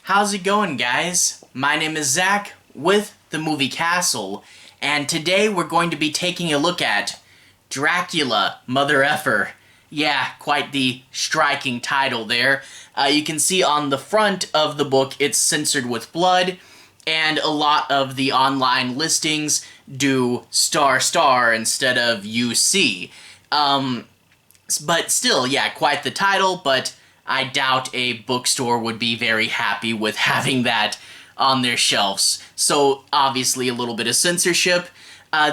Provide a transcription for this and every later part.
How's it going, guys? My name is Zach with the movie Castle, and today we're going to be taking a look at Dracula Motherf. Yeah, quite the striking title there. You can see on the front of the book it's censored with blood, and a lot of the online listings do ** instead of UC. But still, yeah, quite the title, but I doubt a bookstore would be very happy with having that on their shelves. So, obviously, a little bit of censorship.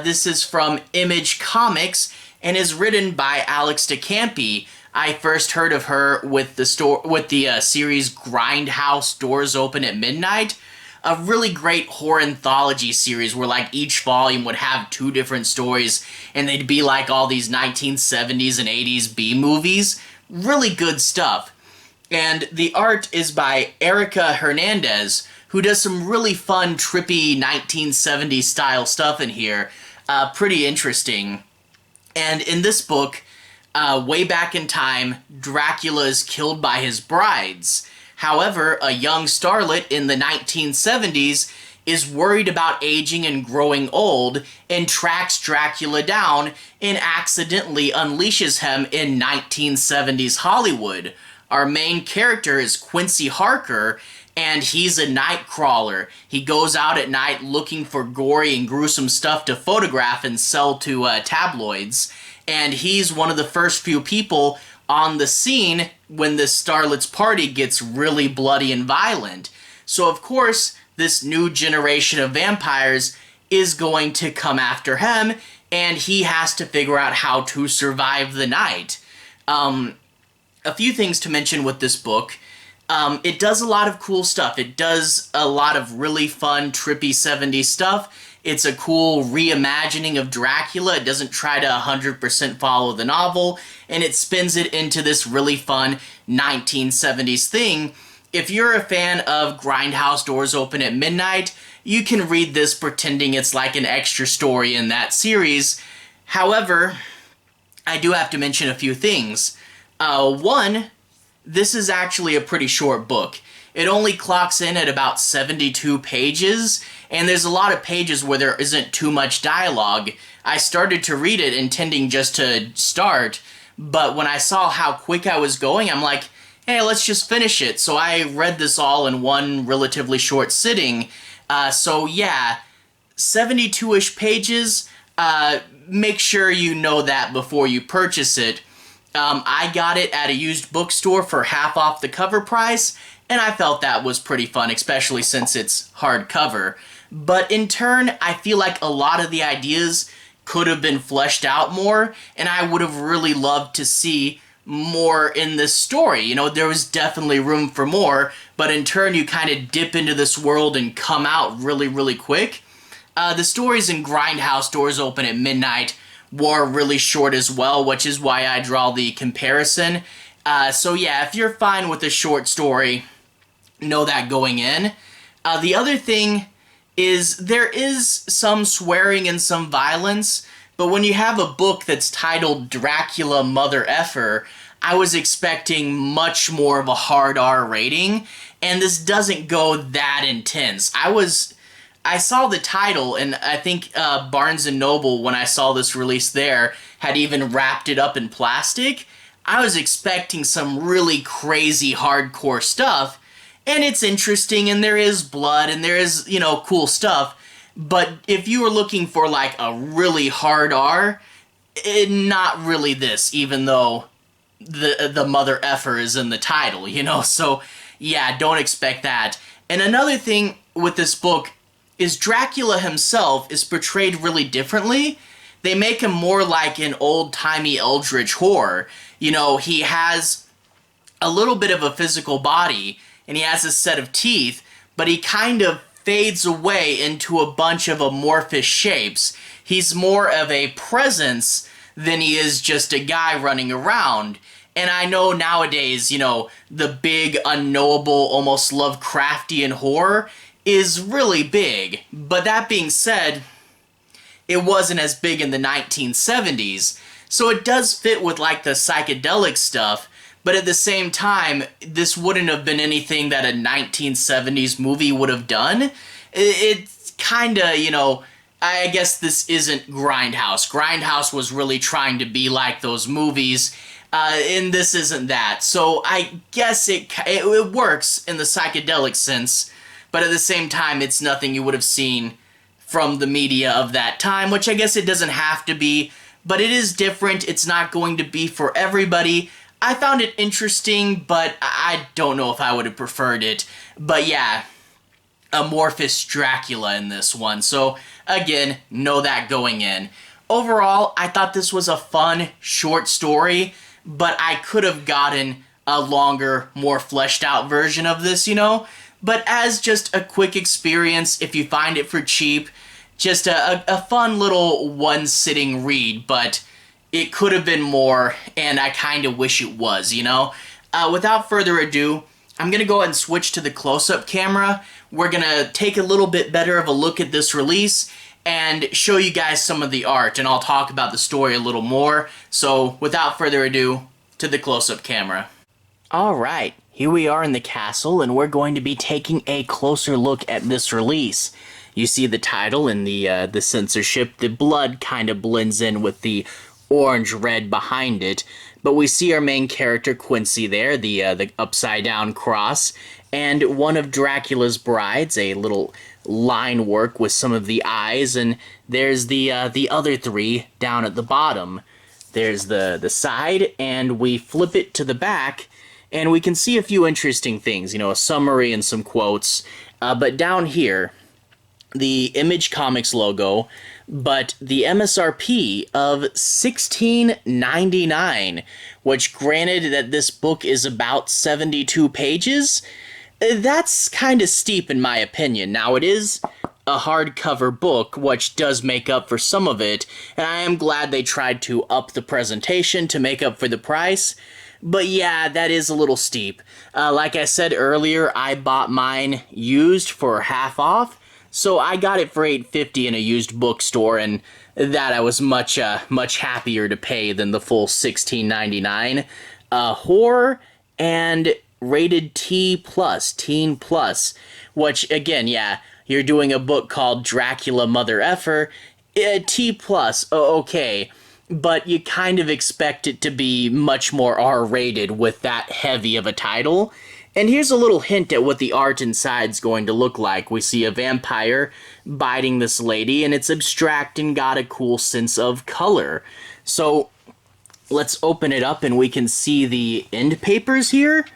This is from Image Comics and is written by Alex De Campi. I first heard of her with the series Grindhouse Doors Open at Midnight. A really great horror anthology series where like each volume would have two different stories and they'd be like all these 1970s and 80s B movies. Really good stuff. And the art is by Erica Henderson, who does some really fun, trippy 1970s style stuff in here. Pretty interesting. And in this book, way back in time, Dracula is killed by his brides. However, a young starlet in the 1970s is worried about aging and growing old and tracks Dracula down and accidentally unleashes him in 1970s Hollywood. Our main character is Quincy Harker, and he's a night crawler. He goes out at night looking for gory and gruesome stuff to photograph and sell to tabloids. And he's one of the first few people on the scene when the starlet's party gets really bloody and violent. So of course, this new generation of vampires is going to come after him, and he has to figure out how to survive the night. A few things to mention with this book. It does a lot of cool stuff. It does a lot of really fun, trippy 70s stuff. It's a cool reimagining of Dracula. It doesn't try to 100% follow the novel, and it spins it into this really fun 1970s thing. If you're a fan of Grindhouse Doors Open at Midnight, you can read this pretending it's like an extra story in that series. However, I do have to mention a few things. One, this is actually a pretty short book. It only clocks in at about 72 pages, and there's a lot of pages where there isn't too much dialogue. I started to read it intending just to start, but when I saw how quick I was going, I'm like, hey, let's just finish it. So I read this all in one relatively short sitting. So yeah, 72-ish pages. Make sure you know that before you purchase it. I got it at a used bookstore for half off the cover price, and I felt that was pretty fun, especially since it's hardcover. But in turn, I feel like a lot of the ideas could have been fleshed out more, and I would have really loved to see more in this story. You know, there was definitely room for more, but in turn you kind of dip into this world and come out really, really quick. The stories in Grindhouse Doors Open at Midnight were really short as well, which is why I draw the comparison. So yeah, if you're fine with a short story, know that going in. The other thing is there is some swearing and some violence, but when you have a book that's titled Dracula Motherf, I was expecting much more of a hard R rating, and this doesn't go that intense. I saw the title, and I think Barnes & Noble, when I saw this release there, had even wrapped it up in plastic. I was expecting some really crazy hardcore stuff, and it's interesting, and there is blood, and there is, you know, cool stuff, but if you were looking for, like, a really hard R, not really this, even though the mother effer is in the title, you know, so, yeah, don't expect that. And another thing with this book is Dracula himself is portrayed really differently. They make him more like an old-timey eldritch horror. You know, he has a little bit of a physical body, and he has a set of teeth, but he kind of fades away into a bunch of amorphous shapes. He's more of a presence than he is just a guy running around. And I know nowadays, you know, the big, unknowable, almost Lovecraftian horror is really big. But that being said, it wasn't as big in the 1970s. So it does fit with, like, the psychedelic stuff, but at the same time, this wouldn't have been anything that a 1970s movie would have done. It's kinda, you know, I guess this isn't Grindhouse. Grindhouse was really trying to be like those movies, and this isn't that. So I guess it works in the psychedelic sense, but at the same time, it's nothing you would have seen from the media of that time, which I guess it doesn't have to be, but it is different. It's not going to be for everybody. I found it interesting, but I don't know if I would have preferred it. But yeah, amorphous Dracula in this one. So again, know that going in. Overall, I thought this was a fun, short story, but I could have gotten a longer, more fleshed out version of this, you know? But as just a quick experience, if you find it for cheap, just a fun little one-sitting read, but it could have been more, and I kind of wish it was, you know? Without further ado, I'm going to go ahead and switch to the close-up camera. We're going to take a little bit better of a look at this release and show you guys some of the art, and I'll talk about the story a little more. So, without further ado, to the close-up camera. Alright, here we are in the castle, and we're going to be taking a closer look at this release. You see the title and the censorship. The blood kind of blends in with the orange-red behind it, but we see our main character, Quincy, there, the upside-down cross, and one of Dracula's brides, a little line work with some of the eyes, and there's the other three down at the bottom. There's the side, and we flip it to the back, and we can see a few interesting things, you know, a summary and some quotes, but down here, the Image Comics logo, but the MSRP of $16.99, which, granted that this book is about 72 pages, that's kind of steep in my opinion. Now, it is a hardcover book, which does make up for some of it, and I am glad they tried to up the presentation to make up for the price, but yeah, that is a little steep. Like I said earlier, I bought mine used for half off, so I got it for $8.50 in a used bookstore, and that I was much happier to pay than the full $16.99. Horror and rated T+, teen plus, which, again, yeah, you're doing a book called Dracula Motherf ker, T+, okay, but you kind of expect it to be much more R-rated with that heavy of a title. And here's a little hint at what the art inside's going to look like. We see a vampire biting this lady, and it's abstract and got a cool sense of color. So let's open it up and we can see the end papers here.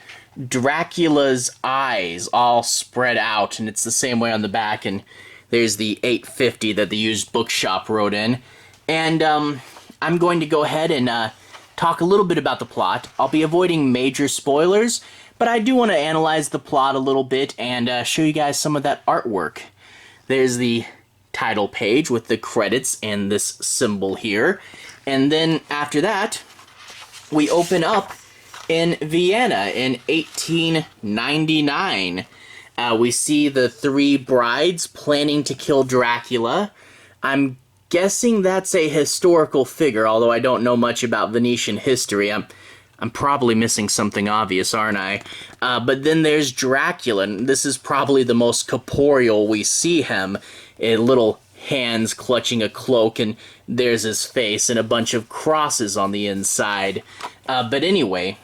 Dracula's eyes all spread out, and it's the same way on the back, and there's the $8.50 that the used bookshop wrote in. And I'm going to go ahead and talk a little bit about the plot. I'll be avoiding major spoilers, but I do want to analyze the plot a little bit and show you guys some of that artwork. There's the title page with the credits and this symbol here. And then after that, we open up in Vienna in 1899. We see the three brides planning to kill Dracula. I'm guessing that's a historical figure, although I don't know much about Venetian history. I'm probably missing something obvious, aren't I? But then there's Dracula, and this is probably the most corporeal we see him. Little hands clutching a cloak, and there's his face, and a bunch of crosses on the inside. But anyway,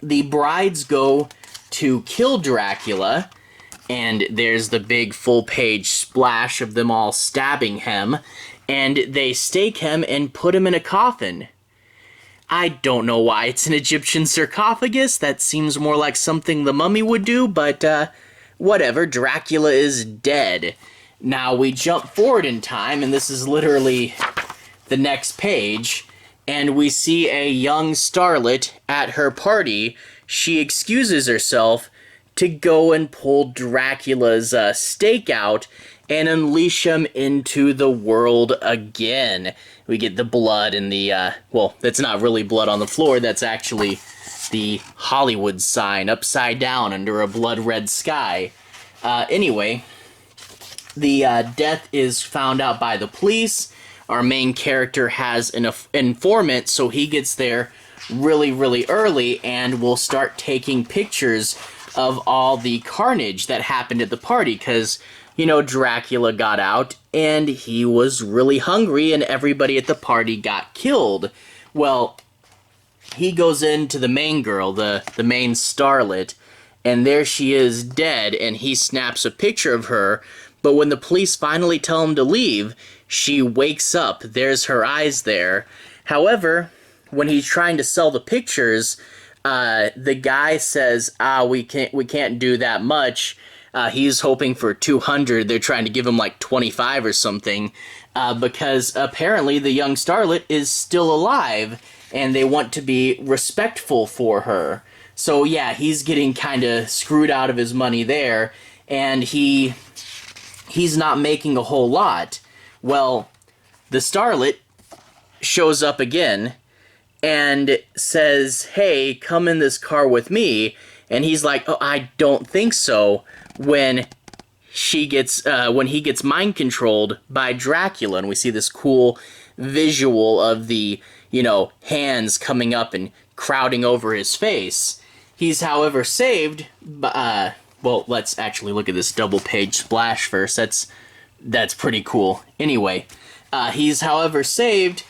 the brides go to kill Dracula, and there's the big full-page splash of them all stabbing him, and they stake him and put him in a coffin. I don't know why it's an Egyptian sarcophagus. That seems more like something the mummy would do, but whatever. Dracula is dead. Now we jump forward in time, and this is literally the next page, and we see a young starlet at her party. She excuses herself to go and pull Dracula's stake out and unleash him into the world again. We get the blood and the, well, that's not really blood on the floor, that's actually the Hollywood sign upside down under a blood-red sky. Anyway, the death is found out by the police. Our main character has an informant, so he gets there really early and will start taking pictures of all the carnage that happened at the party, because, you know, Dracula got out and he was really hungry and everybody at the party got killed. Well, he goes into the main girl, the main starlet, and there she is dead, and he snaps a picture of her, but when the police finally tell him to leave, she wakes up. There's her eyes there. However, when he's trying to sell the pictures, the guy says, we can't do that much. He's hoping for 200. They're trying to give him like 25 or something, because apparently the young starlet is still alive, and they want to be respectful for her. So yeah, he's getting kind of screwed out of his money there, and he's not making a whole lot. Well, the starlet shows up again and says, hey, come in this car with me. And he's like, oh, I don't think so, when he gets mind controlled by Dracula. And we see this cool visual of the, you know, hands coming up and crowding over his face. He's, however, saved by, well, let's actually look at this double-page splash first. That's pretty cool. Anyway, he's, however, saved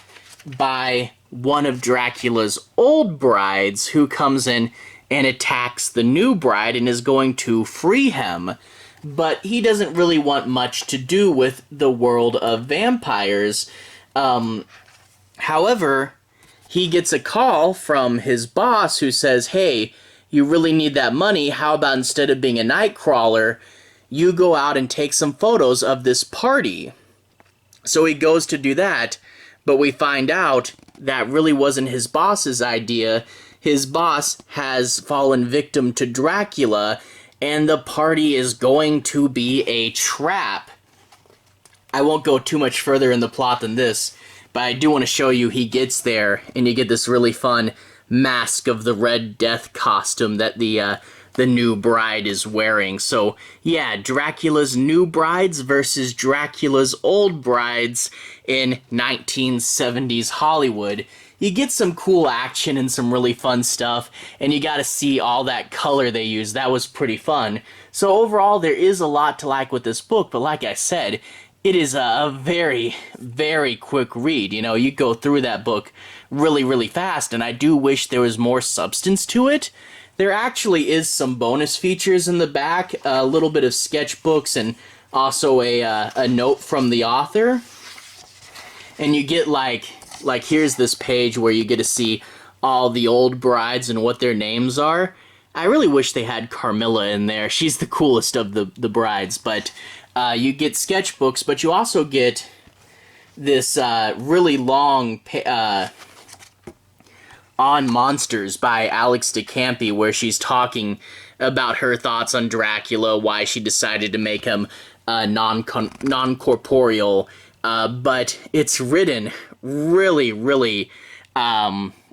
by one of Dracula's old brides, who comes in and attacks the new bride and is going to free him. But he doesn't really want much to do with the world of vampires. However, he gets a call from his boss who says, hey, you really need that money. How about instead of being a night crawler, you go out and take some photos of this party? So he goes to do that, but we find out that really wasn't his boss's idea. His boss has fallen victim to Dracula, and the party is going to be a trap. I won't go too much further in the plot than this, but I do want to show you he gets there, and you get this really fun Mask of the Red Death costume that the new bride is wearing. So yeah, Dracula's new brides versus Dracula's old brides in 1970s Hollywood. You get some cool action and some really fun stuff, and you got to see all that color they use. That was pretty fun. So overall, there is a lot to like with this book, but like I said, it is a very quick read. You know, you go through that book really fast, and I do wish there was more substance to it. There actually is some bonus features in the back, a little bit of sketchbooks, and also a note from the author. And you get like here's this page where you get to see all the old brides and what their names are. I really wish they had Carmilla in there. She's the coolest of the brides, but you get sketchbooks, but you also get this really long On Monsters by Alex De Campi, where she's talking about her thoughts on Dracula, why she decided to make him non-corporeal, but it's written really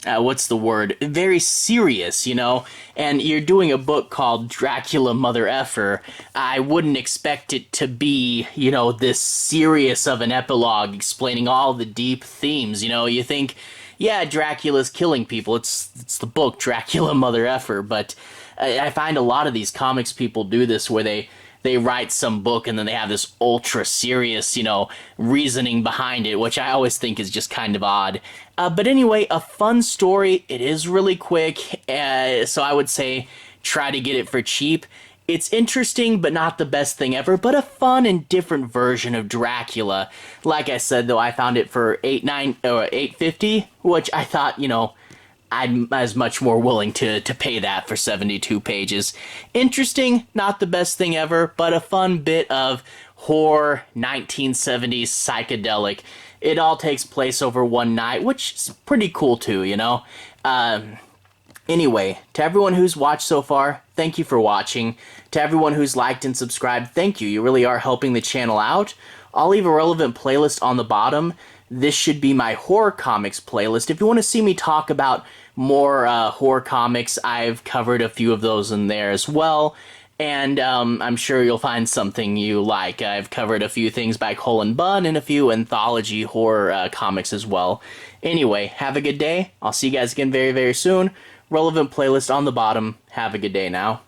what's the word? Very serious, you know? And you're doing a book called Dracula Motherf. I wouldn't expect it to be, you know, this serious of an epilogue explaining all the deep themes, you know? You think, yeah, Dracula's killing people. It's the book Dracula Motherf. But I find a lot of these comics people do this where they write some book and then they have this ultra serious, you know, reasoning behind it, which I always think is just kind of odd. But anyway, a fun story. It is really quick, so I would say try to get it for cheap. It's interesting, but not the best thing ever, but a fun and different version of Dracula. Like I said, though, I found it for $8.50, which I thought, you know, I was much more willing to pay that for 72 pages. Interesting, not the best thing ever, but a fun bit of horror 1970s psychedelic. It all takes place over one night, which is pretty cool too, you know? Anyway, to everyone who's watched so far, thank you for watching. To everyone who's liked and subscribed, thank you. You really are helping the channel out. I'll leave a relevant playlist on the bottom. This should be my horror comics playlist. If you want to see me talk about more horror comics, I've covered a few of those in there as well. and I'm sure you'll find something you like. I've covered a few things by Colin Bunn and a few anthology horror comics as well. Anyway, have a good day. I'll see you guys again very, very soon. Relevant playlist on the bottom. Have a good day now.